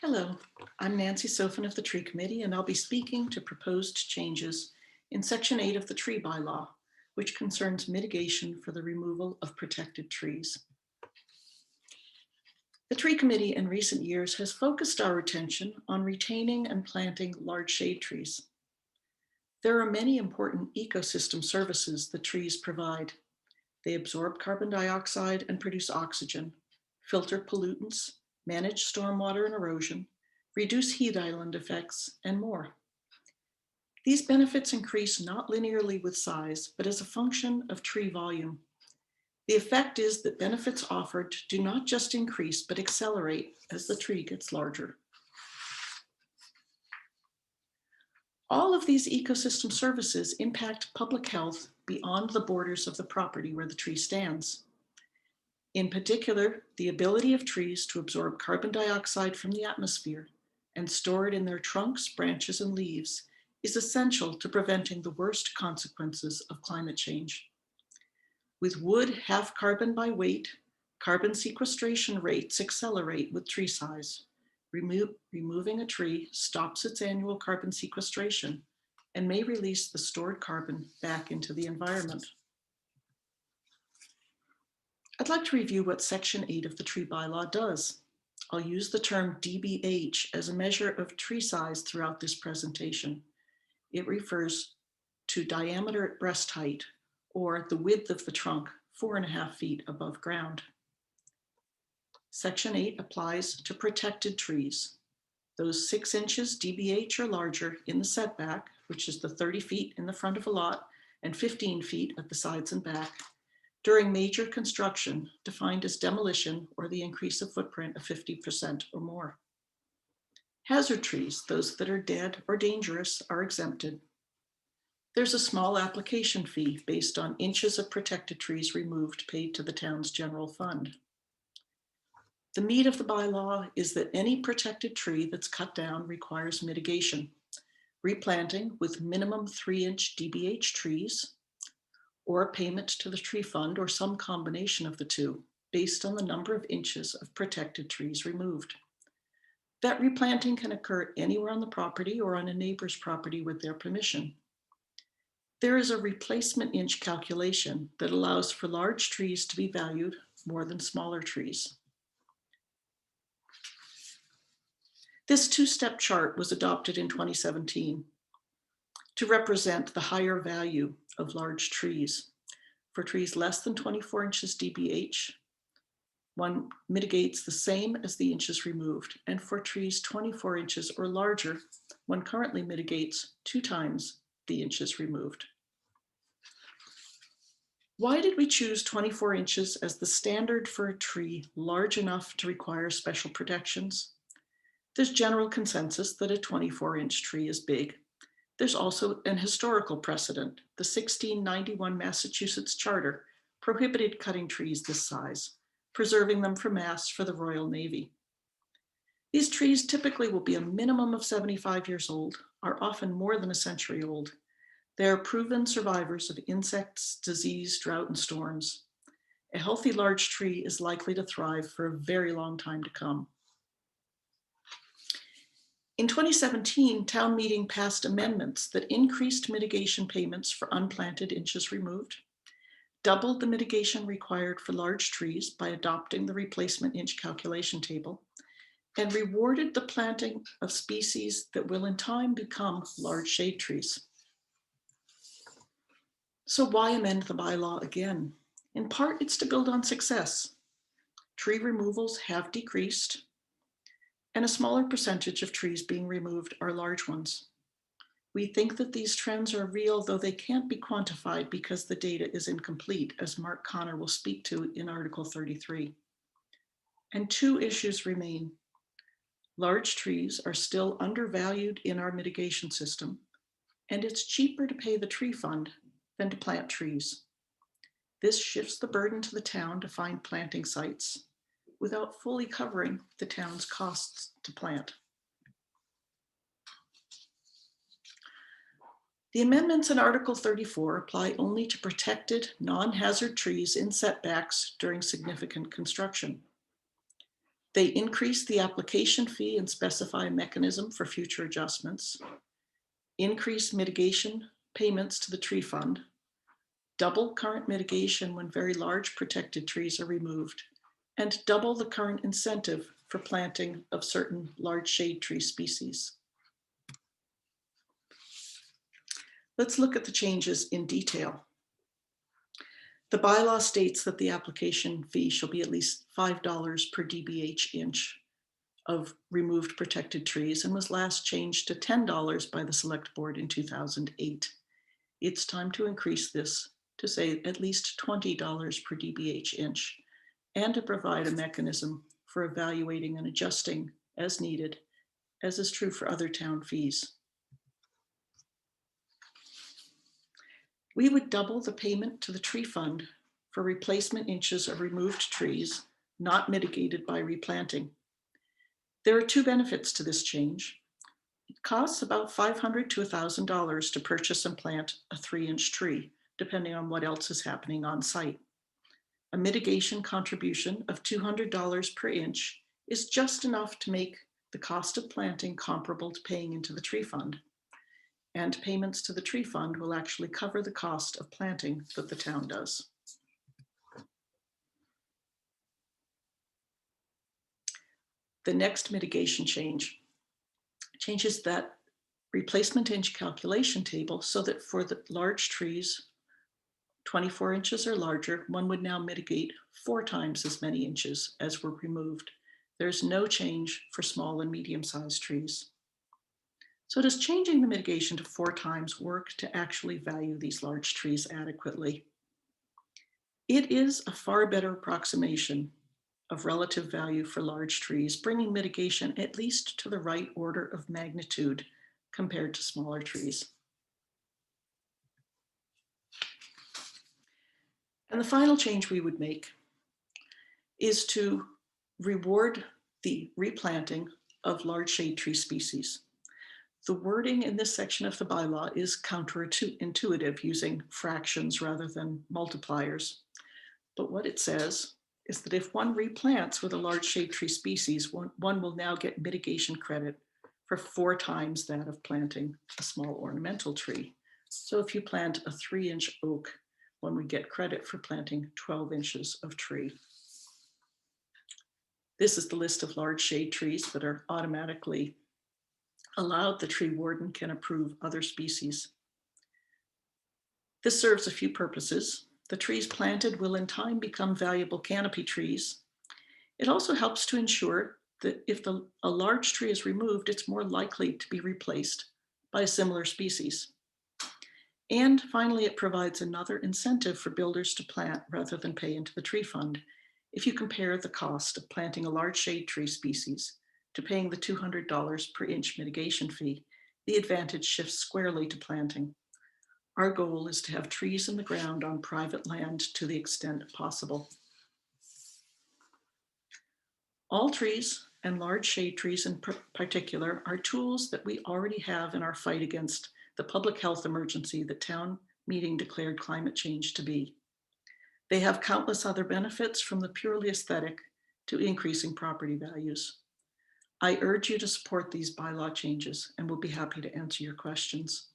Hello, I'm Nancy Sofin of the Tree Committee, and I'll be speaking to proposed changes in Section 8 of the Tree Bylaw, which concerns mitigation for the removal of protected trees. The Tree Committee in recent years has focused our attention on retaining and planting large shade trees. There are many important ecosystem services that trees provide. They absorb carbon dioxide and produce oxygen, filter pollutants, manage stormwater and erosion, reduce heat island effects, and more. These benefits increase not linearly with size, but as a function of tree volume. The effect is that benefits offered do not just increase, but accelerate as the tree gets larger. All of these ecosystem services impact public health beyond the borders of the property where the tree stands. In particular, the ability of trees to absorb carbon dioxide from the atmosphere and store it in their trunks, branches, and leaves is essential to preventing the worst consequences of climate change. With wood half carbon by weight, carbon sequestration rates accelerate with tree size. Removing a tree stops its annual carbon sequestration and may release the stored carbon back into the environment. I'd like to review what Section 8 of the Tree Bylaw does. I'll use the term dBH as a measure of tree size throughout this presentation. It refers to diameter at breast height, or the width of the trunk, 4.5 feet above ground. Section 8 applies to protected trees. Those 6 inches dBH or larger in the setback, which is the 30 feet in the front of a lot and 15 feet at the sides and back, during major construction, defined as demolition or the increase of footprint of 50% or more. Hazard trees, those that are dead or dangerous, are exempted. There's a small application fee based on inches of protected trees removed paid to the town's general fund. The meat of the bylaw is that any protected tree that's cut down requires mitigation, replanting with minimum 3-inch dBH trees, or a payment to the tree fund or some combination of the two based on the number of inches of protected trees removed. That replanting can occur anywhere on the property or on a neighbor's property with their permission. There is a replacement inch calculation that allows for large trees to be valued more than smaller trees. This 2-step chart was adopted in 2017 to represent the higher value of large trees. For trees less than 24 inches dBH, one mitigates the same as the inches removed. And for trees 24 inches or larger, one currently mitigates 2 times the inches removed. Why did we choose 24 inches as the standard for a tree large enough to require special protections? There's general consensus that a 24-inch tree is big. There's also an historical precedent. The 1691 Massachusetts Charter prohibited cutting trees this size, preserving them for masts for the Royal Navy. These trees typically will be a minimum of 75 years old, are often more than a century old. They are proven survivors of insects, disease, drought, and storms. A healthy large tree is likely to thrive for a very long time to come. In 2017, town meeting passed amendments that increased mitigation payments for unplanted inches removed, doubled the mitigation required for large trees by adopting the replacement inch calculation table, and rewarded the planting of species that will in time become large shade trees. So why amend the bylaw again? In part, it's to build on success. Tree removals have decreased, and a smaller percentage of trees being removed are large ones. We think that these trends are real, though they can't be quantified because the data is incomplete, as Mark Connor will speak to in Article 33. And 2 issues remain. Large trees are still undervalued in our mitigation system, and it's cheaper to pay the tree fund than to plant trees. This shifts the burden to the town to find planting sites without fully covering the town's costs to plant. The amendments in Article 34 apply only to protected, non-hazard trees in setbacks during significant construction. They increase the application fee and specify a mechanism for future adjustments, increase mitigation payments to the tree fund, double current mitigation when very large protected trees are removed, and double the current incentive for planting of certain large shade tree species. Let's look at the changes in detail. The bylaw states that the application fee shall be at least $5 per DBH inch of removed protected trees and was last changed to $10 by the Select Board in 2008. It's time to increase this to say at least $20 per DBH inch and to provide a mechanism for evaluating and adjusting as needed, as is true for other town fees. We would double the payment to the tree fund for replacement inches of removed trees not mitigated by replanting. There are two benefits to this change. It costs about $500 to $1,000 to purchase and plant a 3-inch tree, depending on what else is happening on site. A mitigation contribution of $200 per inch is just enough to make the cost of planting comparable to paying into the tree fund. And payments to the tree fund will actually cover the cost of planting that the town does. The next mitigation change changes that replacement inch calculation table so that for the large trees, 24 inches or larger, one would now mitigate 4 times as many inches as were removed. There's no change for small and medium-sized trees. So does changing the mitigation to 4 times work to actually value these large trees adequately? It is a far better approximation of relative value for large trees, bringing mitigation at least to the right order of magnitude compared to smaller trees. And the final change we would make is to reward the replanting of large shade tree species. The wording in this section of the bylaw is counterintuitive, using fractions rather than multipliers. But what it says is that if one replants with a large shade tree species, one will now get mitigation credit for 4 times that of planting a small ornamental tree. So if you plant a 3-inch oak, one would get credit for planting 12 inches of tree. This is the list of large shade trees that are automatically allowed. The tree warden can approve other species. This serves a few purposes. The trees planted will in time become valuable canopy trees. It also helps to ensure that if a large tree is removed, it's more likely to be replaced by a similar species. And finally, it provides another incentive for builders to plant rather than pay into the tree fund. If you compare the cost of planting a large shade tree species to paying the $200 per inch mitigation fee, the advantage shifts squarely to planting. Our goal is to have trees in the ground on private land to the extent possible. All trees, and large shade trees in particular, are tools that we already have in our fight against the public health emergency the town meeting declared climate change to be. They have countless other benefits, from the purely aesthetic to increasing property values. I urge you to support these bylaw changes and will be happy to answer your questions.